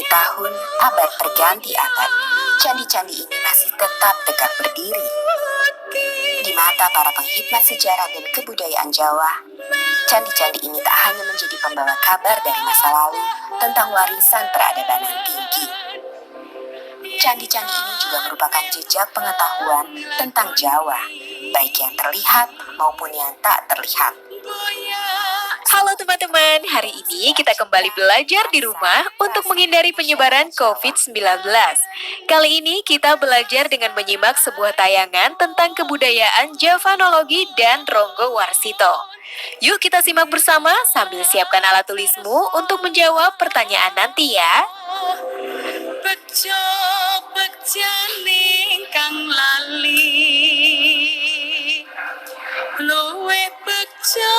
tahun, abad berganti abad, candi-candi ini masih tetap tegak berdiri. Di mata para penghikmat sejarah dan kebudayaan Jawa, candi-candi ini tak hanya menjadi pembawa kabar dari masa lalu tentang warisan peradaban yang tinggi. Candi-candi ini juga merupakan jejak pengetahuan tentang Jawa, baik yang terlihat maupun yang tak terlihat. Halo teman-teman, hari ini kita kembali belajar di rumah untuk menghindari penyebaran COVID-19. Kali ini kita belajar dengan menyimak sebuah tayangan tentang kebudayaan Javanologi dan Ronggo Warsito. Yuk kita simak bersama sambil siapkan alat tulismu untuk menjawab pertanyaan nanti ya. Bejo-bejaning kang lali luwe bejo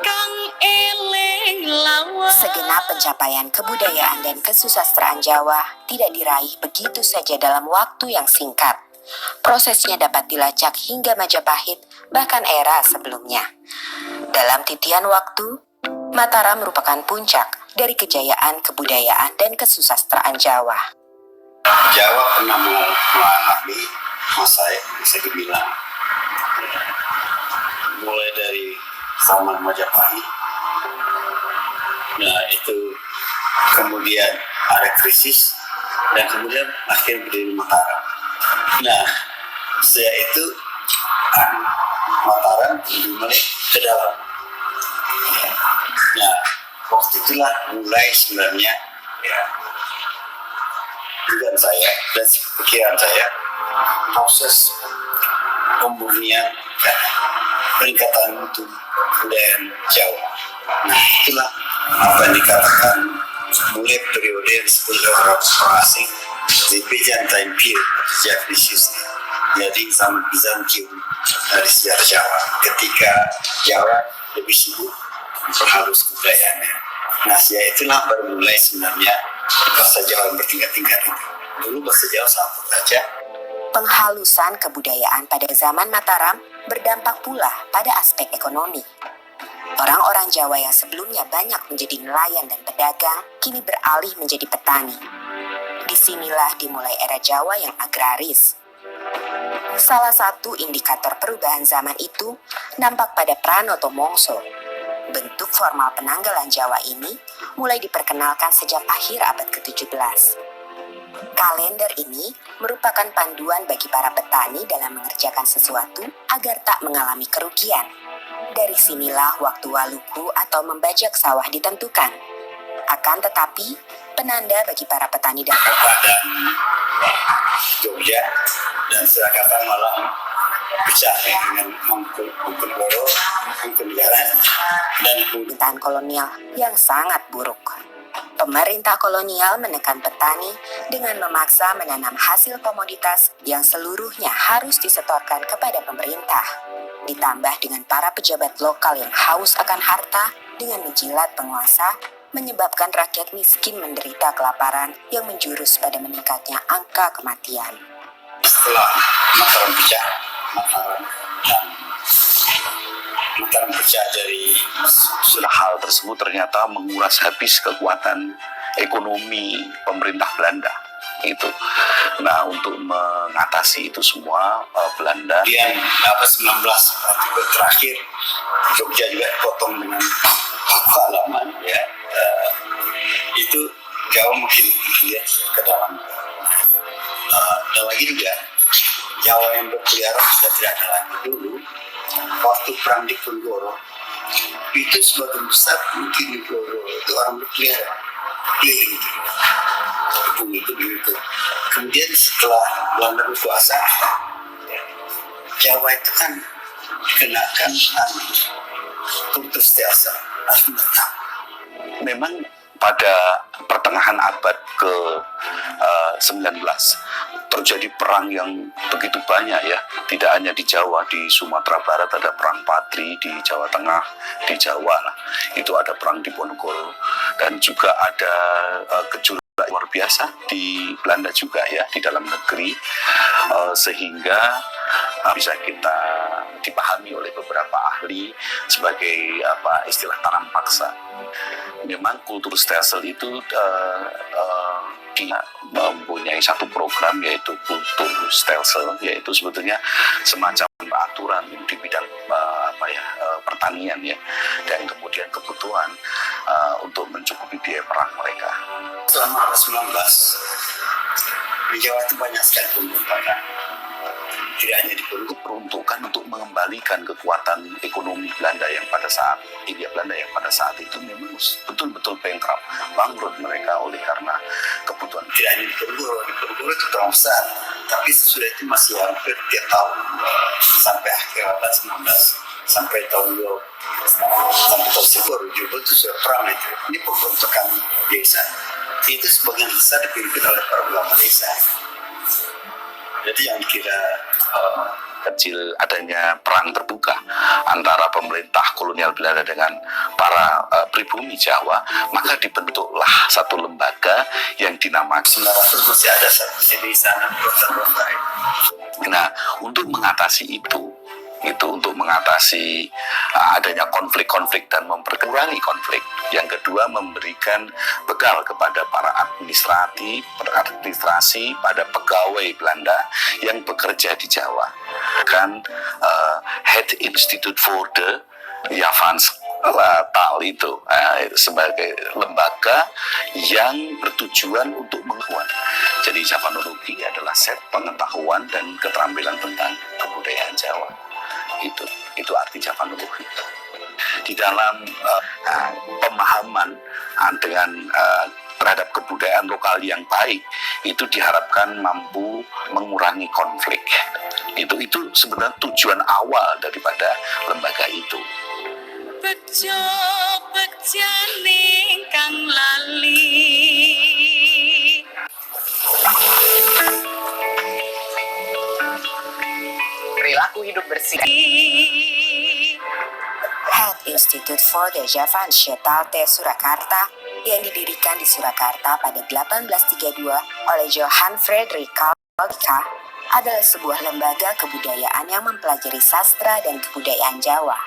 kang eling lawas. Segenap pencapaian kebudayaan dan kesusastraan Jawa tidak diraih begitu saja dalam waktu yang singkat. Prosesnya dapat dilacak hingga Majapahit, bahkan era sebelumnya. Dalam titian waktu, Mataram merupakan puncak dari kejayaan kebudayaan dan kesusastraan Jawa. Jawa pernah mengalami masa gemilang, mulai dari zaman Majapahit. Nah itu kemudian ada krisis dan kemudian akhirnya berdiri Mataram. Nah setelah itu Mataram dimulai ke dalam. Nah waktu itulah mulai sebenarnya dugaan saya dan pikiran saya proses pemurnian dan peningkatan mutu budaya Jawa. Nah itulah apa yang dikatakan mulai periode yang disebut orang asing di Byzantine period, Javanese. Jadi zaman Bizantium dari sejarah Jawa ketika Jawa lebih sibuk memperhalus budayanya. Nah sejak itulah baru mulai sebenarnya bahasa Jawa yang bertingkat-tingkat itu. Dulu bahasa Jawa sama saja. Penghalusan kebudayaan pada zaman Mataram berdampak pula pada aspek ekonomi. Orang-orang Jawa yang sebelumnya banyak menjadi nelayan dan pedagang, kini beralih menjadi petani. Disinilah dimulai era Jawa yang agraris. Salah satu indikator perubahan zaman itu nampak pada Pranoto Mongso. Bentuk formal penanggalan Jawa ini mulai diperkenalkan sejak akhir abad ke-17. Kalender ini merupakan panduan bagi para petani dalam mengerjakan sesuatu agar tak mengalami kerugian. Dari sinilah waktu waluku atau membajak sawah ditentukan. Akan tetapi, penanda bagi para petani dan Jogja dan Surakarta malah pecah dengan Mangkunegara, Mangkunegaran dan pemerintahan kolonial yang sangat buruk. Pemerintah kolonial menekan petani dengan memaksa menanam hasil komoditas yang seluruhnya harus disetorkan kepada pemerintah. Ditambah dengan para pejabat lokal yang haus akan harta dengan menjilat penguasa, menyebabkan rakyat miskin menderita kelaparan yang menjurus pada meningkatnya angka kematian. Setelah Mataram pecah, Mataram pecah dari hal tersebut ternyata menguras habis kekuatan ekonomi pemerintah Belanda itu. Nah untuk mengatasi itu semua Belanda yang 19 terakhir Jogja juga dipotong dengan halaman ya. Itu Jawa mungkin lihat ke dalam. Dan lagi juga Jawa yang berkeliaran sudah tidak ada lagi. Dulu waktu perang di Diponegoro itu sebagian besar mungkin di Diponegoro itu orang berkeliaran keliling itu begitu. Kemudian setelah Belanda berkuasa, Jawa itu kan dikenakan kultus tiasa harus menetap. Memang pada pertengahan abad ke-19 terjadi perang yang begitu banyak ya, tidak hanya di Jawa, di Sumatera Barat ada perang Patri, di Jawa Tengah, di Jawa lah, itu ada perang Diponegoro dan juga ada gejolak luar biasa di Belanda juga ya, di dalam negeri, sehingga bisa kita dipahami oleh beberapa ahli sebagai istilah tanam paksa. memang kultur stelsel itu dia mempunyai satu program yaitu kultur stelsel, yaitu sebetulnya semacam aturan di bidang pertanian ya, dan kemudian kebutuhan untuk mencukupi biaya perang mereka. Selama 19 di Jawa itu banyak sekali pemberontakan. Tidak hanya diperuntukkan untuk mengembalikan kekuatan ekonomi Belanda yang pada saat Hindia Belanda yang pada saat itu memang betul-betul bankrupt, bangkrut mereka oleh karena kebutuhan. Tidak hanya di Ponorogo itu terlalu besar, tapi sesudah itu masih hampir tiap tahun sampai akhir abad 19 sampai tahun 20 sampai tahun 2000 itu sudah perang itu. Ini pemberontakan desa. Itu sebagian besar dipimpin oleh para ulama desa. Jadi yang kira kecil adanya perang terbuka antara pemerintah kolonial Belanda dengan para pribumi Jawa, maka dibentuklah satu lembaga yang dinamakan 1900 masih ada di sana berontak-berontak. Nah, untuk mengatasi itu untuk mengatasi adanya konflik-konflik dan memperkurangi konflik. Yang kedua, memberikan bekal kepada para administrasi pada pegawai Belanda yang bekerja di Jawa. Kan Head Institute for the Javaanstaal itu sebagai lembaga yang bertujuan untuk mengetahui. Jadi Javanologi adalah set pengetahuan dan keterampilan tentang kebudayaan Jawa. Itu arti Javanologi. Di dalam pemahaman dengan terhadap kebudayaan lokal yang baik, itu diharapkan mampu mengurangi konflik. Itu sebenarnya tujuan awal daripada lembaga itu. Bejo bejane kang lali. Perilaku hidup bersih. Head Institute for the Javaanstaal te Surakarta yang didirikan di Surakarta pada 1832 oleh Johan Frederik Kalka adalah sebuah lembaga kebudayaan yang mempelajari sastra dan kebudayaan Jawa.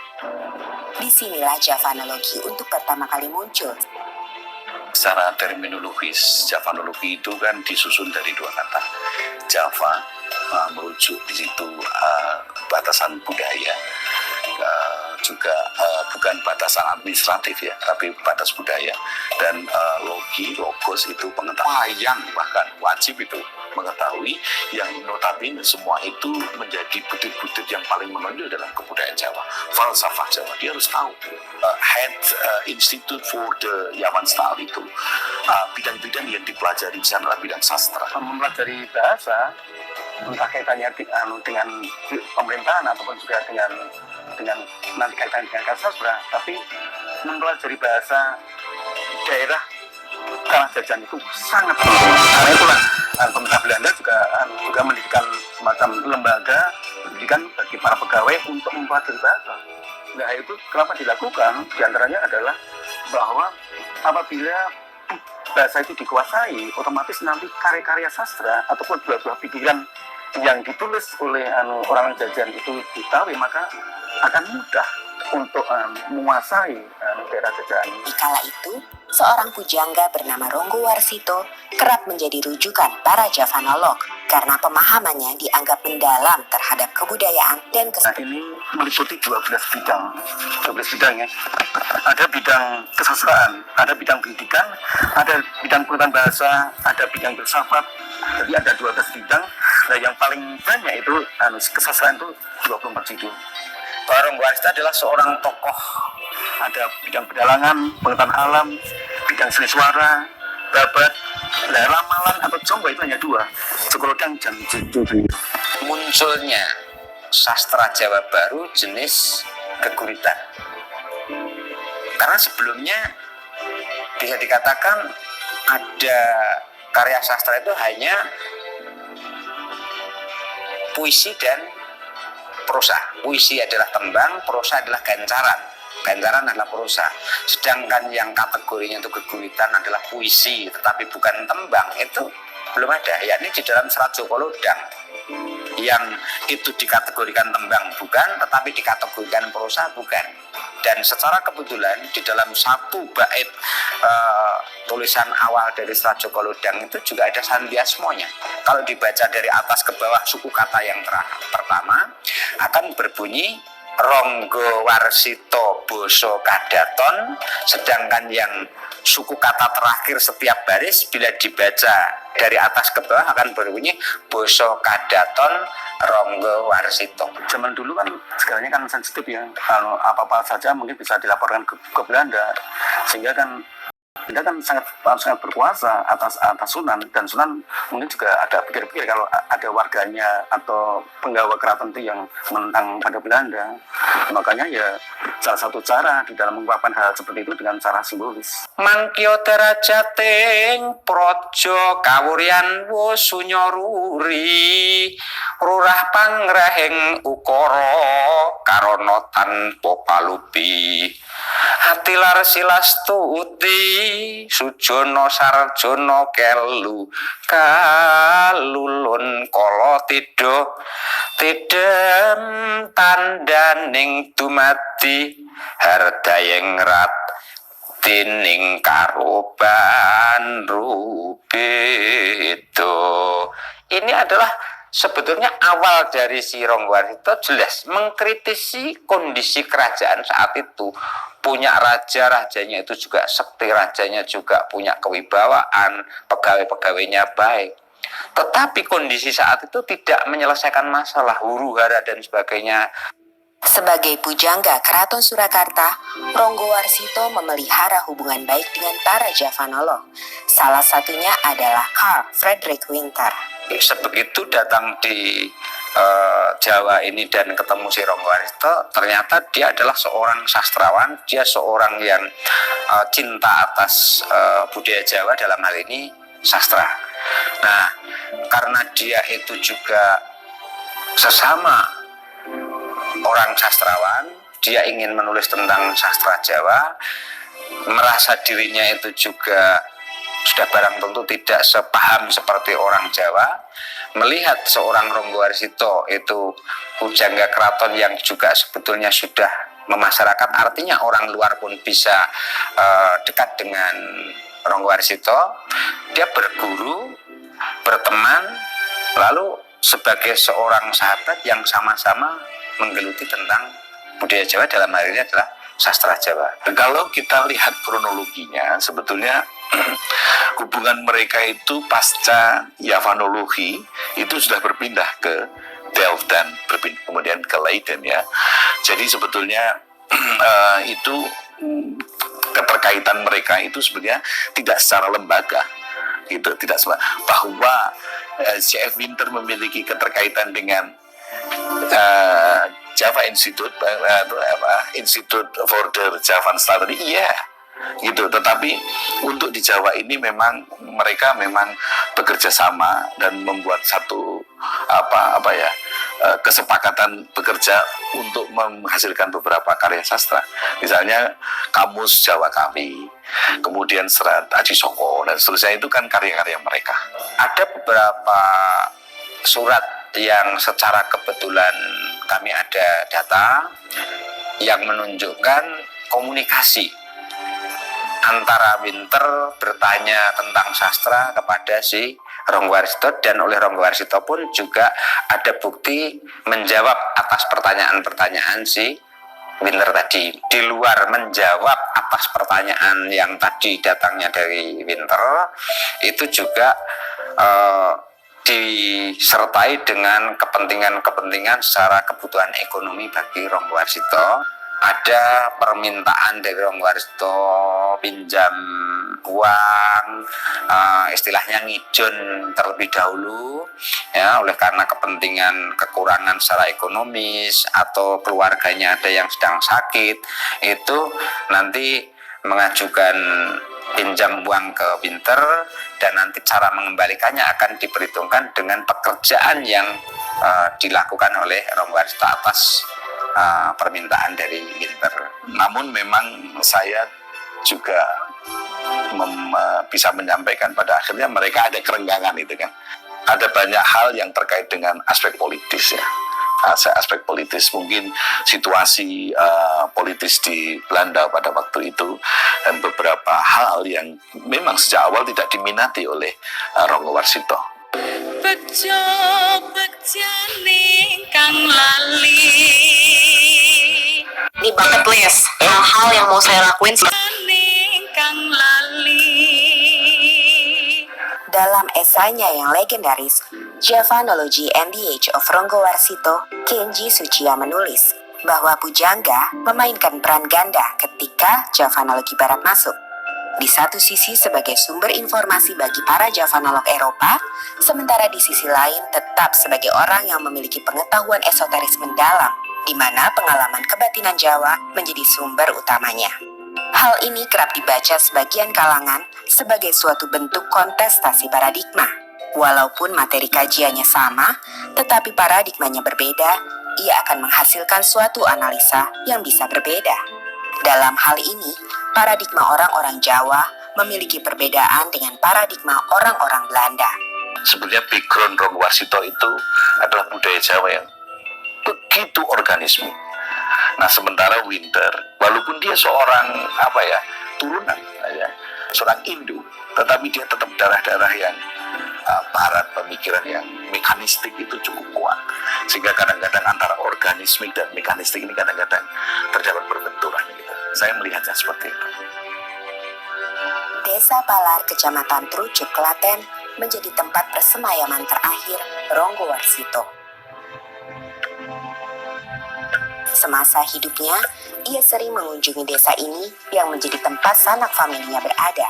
Disinilah Javanologi untuk pertama kali muncul. Secara terminologis, Javanologi itu kan disusun dari dua kata. Java merujuk di situ batasan budaya, juga bukan batasan administratif ya, tapi batas budaya, dan logos itu pengetahuan yang bahkan wajib itu mengetahui, yang notabene semua itu menjadi butir-butir yang paling menonjol dalam kebudayaan Jawa, falsafah Jawa. Dia harus tahu. Head Institute for the Javaanstaal itu bidang-bidang yang dipelajari di sana adalah bidang sastra. Mempelajari bahasa, entah kaitannya dengan pemerintahan ataupun juga dengan nanti kaitannya dengan sastra, tapi mempelajari bahasa daerah kalah jajan itu sangat penting. Karena itulah pemerintah Belanda juga mendirikan semacam lembaga pendidikan bagi para pegawai untuk mempelajari bahasa. Nah, itu kenapa dilakukan? Di antaranya adalah bahwa apabila bahasa itu dikuasai, otomatis nanti karya-karya sastra ataupun buah-buah pikiran yang ditulis oleh orang jajan itu diketahui, maka akan mudah untuk menguasai daerah jajahan. Di kala itu, seorang pujangga bernama Ronggo Warsito kerap menjadi rujukan para Javanolog karena pemahamannya dianggap mendalam terhadap kebudayaan dan Nah, ini meliputi 12 bidang ya. Ada bidang kesastraan, ada bidang pendidikan, ada bidang pengetahuan bahasa, ada bidang filsafat. Jadi ada 12 bidang. Nah, yang paling banyak itu kesastraan itu 24 judul. Ronggo Warsito adalah seorang tokoh. Ada bidang pedalangan, pengetahuan alam, bidang seni suara, babat, ramalan atau jombo itu hanya 2, Cekolodang dan Judul. Munculnya sastra Jawa baru jenis keguritan. Karena sebelumnya bisa dikatakan ada karya sastra itu hanya puisi dan prosa. Puisi adalah tembang, prosa adalah gancaran. Gancaran adalah prosa. Sedangkan yang kategorinya itu keguritan adalah puisi, tetapi bukan tembang, itu belum ada. Yakni di dalam serat Joko Lodang, yang itu dikategorikan tembang bukan, tetapi dikategorikan prosa bukan. Dan secara kebetulan di dalam satu bait tulisan awal dari Serat Joko Lodang itu juga ada sandiasmonya. Kalau dibaca dari atas ke bawah, suku kata yang pertama akan berbunyi Ronggo Warsito Boso Kadaton, sedangkan yang suku kata terakhir setiap baris bila dibaca dari atas ke bawah akan berbunyi Boso Kadaton Ronggo Warsito. Zaman dulu kan segalanya kan sensitif ya, kalau apa-apa saja mungkin bisa dilaporkan ke Belanda, sehingga kan Belanda kan sangat berkuasa atas Sunan, dan Sunan mungkin juga ada pikir-pikir kalau ada warganya atau penggawa keraton itu yang menentang pada Belanda, makanya ya salah satu cara di dalam mengungkapkan hal seperti itu dengan cara simbolis. Mangkyo derajating praja kawuryan sunyoruri rurah pangrahing ukara karana tanpa palupi atilar silastuti sujana sarjana kelu kalulun kala tidem tandaning dumadi hardayeng rat tining karoban rubedo. Ini adalah sebetulnya awal dari si Ronggo Warsito, jelas mengkritisi kondisi kerajaan saat itu. Punya raja, rajanya itu juga sekti, rajanya juga punya kewibawaan, pegawai-pegawainya baik. Tetapi kondisi saat itu tidak menyelesaikan masalah, huru-hara dan sebagainya. Sebagai pujangga Keraton Surakarta, Ronggo Warsito memelihara hubungan baik dengan para Javanoloh. Salah satunya adalah Karl Friedrich Winter. Sebegitu datang di Jawa ini dan ketemu si Ronggo Warsito, ternyata dia adalah seorang sastrawan, dia seorang yang cinta atas budaya Jawa, dalam hal ini sastra. Nah, karena dia itu juga sesama orang sastrawan, dia ingin menulis tentang sastra Jawa, merasa dirinya itu juga sudah barang tentu tidak sepaham seperti orang Jawa. Melihat seorang Ronggo Warsito itu pujangga keraton yang juga sebetulnya sudah memasyarakat, artinya orang luar pun bisa dekat dengan Ronggo Warsito, dia berguru, berteman, lalu sebagai seorang sahabat yang sama-sama menggeluti tentang budaya Jawa, dalam hal ini adalah sastra Jawa. Kalau kita lihat kronologinya, sebetulnya hubungan mereka itu pasca Yavanologi itu sudah berpindah ke Delft dan kemudian ke Leiden ya. Jadi sebetulnya itu keterkaitan mereka itu sebenarnya tidak secara lembaga, gitu, tidak bahwa C.F. Winter memiliki keterkaitan dengan Java Institute, Institute for the Javan Study, iya, gitu. Tetapi untuk di Jawa ini memang mereka memang bekerja sama dan membuat satu kesepakatan bekerja untuk menghasilkan beberapa karya sastra. Misalnya Kamus Jawa Kami, kemudian Serat Aji Soko dan seterusnya, itu kan karya-karya mereka. Ada beberapa surat yang secara kebetulan kami ada data yang menunjukkan komunikasi antara Winter bertanya tentang sastra kepada si Ronggo Warsito, dan oleh Ronggo Warsito pun juga ada bukti menjawab atas pertanyaan-pertanyaan si Winter tadi. Di luar menjawab atas pertanyaan yang tadi datangnya dari Winter, itu juga disertai dengan kepentingan-kepentingan secara kebutuhan ekonomi bagi Ronggo Warsito. Ada permintaan dari Ronggo Warsito pinjam uang, istilahnya ngijon terlebih dahulu ya, oleh karena kepentingan kekurangan secara ekonomis atau keluarganya ada yang sedang sakit, itu nanti mengajukan pinjam uang ke Winter, dan nanti cara mengembalikannya akan diperhitungkan dengan pekerjaan yang dilakukan oleh Ronggo Warsito atas permintaan dari Winter. Namun memang saya juga bisa menyampaikan pada akhirnya mereka ada kerenggangan itu kan. ada banyak hal yang terkait dengan aspek politis ya. Aspek politis, mungkin situasi politis di Belanda pada waktu itu, dan beberapa hal yang memang sejak awal tidak diminati oleh Ronggo Warsito. Bejo bejane kang lali Ini bucket list, hal-hal yang mau saya lakuin kang lali. dalam esainya yang legendaris, Javanology and the Age of Ronggo Warsito, Kenji Tsuchiya menulis bahwa pujangga memainkan peran ganda ketika Javanologi Barat masuk. Di satu sisi sebagai sumber informasi bagi para Javanolog Eropa, sementara di sisi lain tetap sebagai orang yang memiliki pengetahuan esoteris mendalam, di mana pengalaman kebatinan Jawa menjadi sumber utamanya. Hal ini kerap dibaca sebagian kalangan sebagai suatu bentuk kontestasi paradigma. Walaupun materi kajiannya sama, tetapi paradigmanya berbeda, ia akan menghasilkan suatu analisa yang bisa berbeda. Dalam hal ini, paradigma orang-orang Jawa memiliki perbedaan dengan paradigma orang-orang Belanda. Sebenarnya background Ronggo Warsito itu adalah budaya Jawa yang begitu organisme. Nah, sementara Winter, walaupun dia seorang turunan ya, seorang Hindu, tetapi dia tetap darah-darah yang barat, pemikiran yang mekanistik itu cukup kuat, sehingga kadang-kadang antara organismik dan mekanistik ini kadang-kadang terdapat perbenturan gitu. Saya melihatnya seperti itu. Desa Palar, Kecamatan Trucuk, Klaten, menjadi tempat persemayaman terakhir Ronggo Warsito. Semasa hidupnya, ia sering mengunjungi desa ini yang menjadi tempat sanak familinya berada.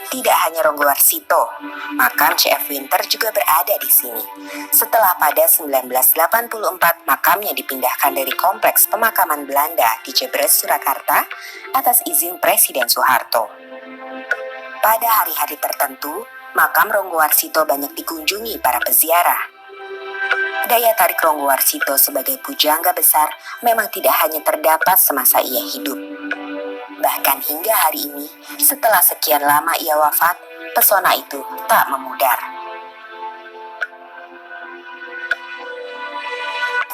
Tidak hanya Ronggo Warsito, makam C.F. Winter juga berada di sini. Setelah pada 1984 makamnya dipindahkan dari kompleks pemakaman Belanda di Jebres, Surakarta atas izin Presiden Soeharto. Pada hari-hari tertentu, makam Ronggo Warsito banyak dikunjungi para peziarah. Daya tarik Ronggo Warsito sebagai pujangga besar memang tidak hanya terdapat semasa ia hidup. Bahkan hingga hari ini, setelah sekian lama ia wafat, pesona itu tak memudar.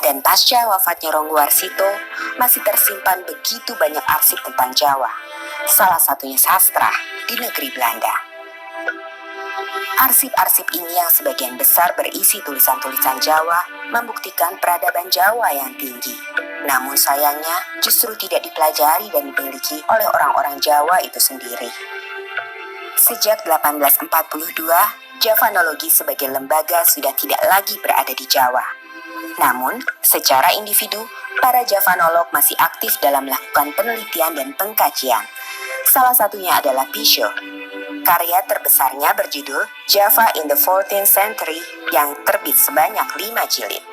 Dan pasca wafatnya Ronggo Warsito, masih tersimpan begitu banyak arsip tentang Jawa, salah satunya sastra di negeri Belanda. Arsip-arsip ini yang sebagian besar berisi tulisan-tulisan Jawa membuktikan peradaban Jawa yang tinggi. Namun sayangnya justru tidak dipelajari dan dimiliki oleh orang-orang Jawa itu sendiri. Sejak 1842, Javanologi sebagai lembaga sudah tidak lagi berada di Jawa. Namun, secara individu, para Javanolog masih aktif dalam melakukan penelitian dan pengkajian. Salah satunya adalah Picho. Karya terbesarnya berjudul Java in the 14th Century yang terbit sebanyak 5 jilid.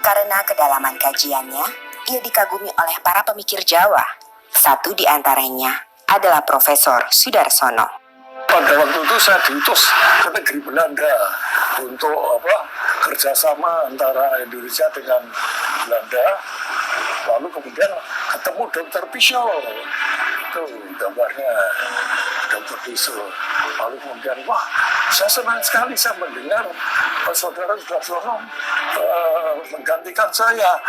Karena kedalaman kajiannya, ia dikagumi oleh para pemikir Jawa. Satu di antaranya adalah Profesor Sudarsono. Pada waktu itu saya diutus ke negeri Belanda untuk kerjasama antara Indonesia dengan Belanda. Lalu kemudian ketemu Dr. Picho. Itu gambarnya Dr. Picho. Lalu kemudian, wah, saya senang sekali saya mendengar saudara Sudarsono menggantikan saya.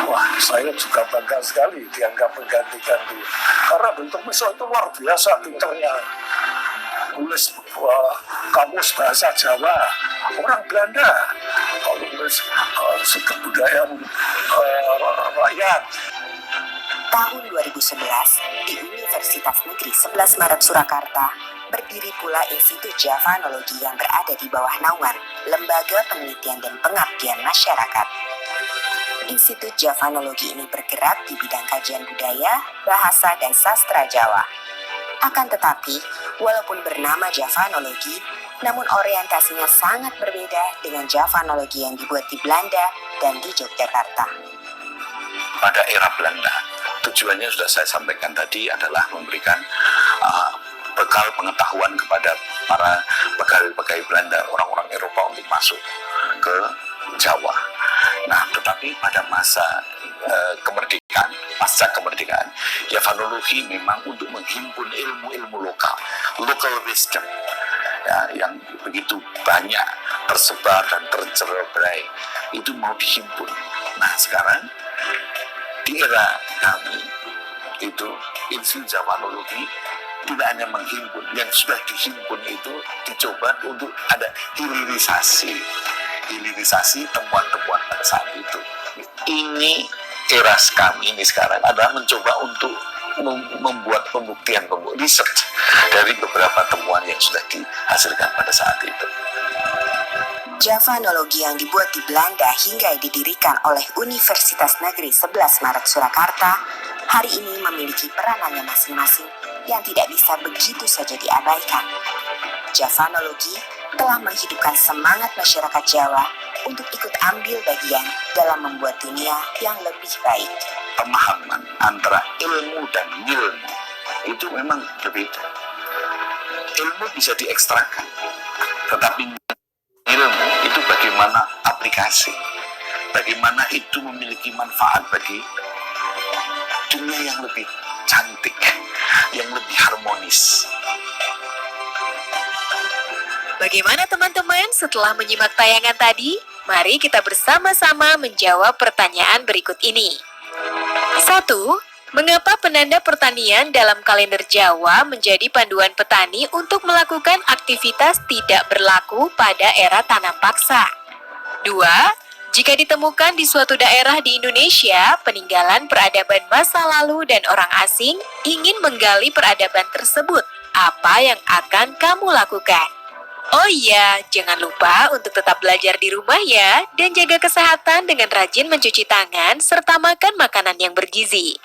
Wah, saya juga bangga sekali dianggap menggantikan dia. Karena Dr. Picho itu luar biasa pinternya. Nulis kamus bahasa Jawa orang Belanda, kalau nulis kebudayaan rakyat. Tahun 2011, di Universitas Negeri 11 Maret Surakarta, berdiri pula Institut Javanologi yang berada di bawah naungan Lembaga Penelitian dan Pengabdian Masyarakat. Institut Javanologi ini bergerak di bidang kajian budaya, bahasa, dan sastra Jawa. Akan tetapi, walaupun bernama Javanologi, namun orientasinya sangat berbeda dengan Javanologi yang dibuat di Belanda dan di Yogyakarta. Pada era Belanda, tujuannya sudah saya sampaikan tadi adalah memberikan bekal pengetahuan kepada para pegawai-pegawai Belanda, orang-orang Eropa untuk masuk ke Jawa. Nah, tetapi pada masa kemerdekaan, pasca kemerdekaan, Javanologi memang untuk menghimpun ilmu-ilmu lokal, local wisdom. ya, yang begitu banyak tersebar dan tercerai itu mau dihimpun. Nah sekarang di era kami itu Institut Javanologi tidak hanya menghimpun, yang sudah dihimpun itu dicoba untuk ada hilirisasi temuan-temuan pada saat itu. Ini era kami ini sekarang adalah mencoba untuk membuat pembuktian research dari beberapa temuan yang sudah dihasilkan pada saat itu. Javanologi yang dibuat di Belanda hingga didirikan oleh Universitas Negeri 11 Maret Surakarta hari ini memiliki peranannya masing-masing yang tidak bisa begitu saja diabaikan. Javanologi telah menghidupkan semangat masyarakat Jawa untuk ikut ambil bagian dalam membuat dunia yang lebih baik. Pemahaman antara ilmu dan ilmu itu memang berbeda. Ilmu bisa diekstrakan, tetapi ilmu itu bagaimana aplikasi, bagaimana itu memiliki manfaat bagi dunia yang lebih cantik, yang lebih harmonis. Bagaimana teman-teman setelah menyimak tayangan tadi? Mari kita bersama-sama menjawab pertanyaan berikut ini. 1. Mengapa penanda pertanian dalam kalender Jawa menjadi panduan petani untuk melakukan aktivitas tidak berlaku pada era tanam paksa? 2. Jika ditemukan di suatu daerah di Indonesia, peninggalan peradaban masa lalu dan orang asing ingin menggali peradaban tersebut, apa yang akan kamu lakukan? Oh iya, jangan lupa untuk tetap belajar di rumah ya, dan jaga kesehatan dengan rajin mencuci tangan serta makan makanan yang bergizi.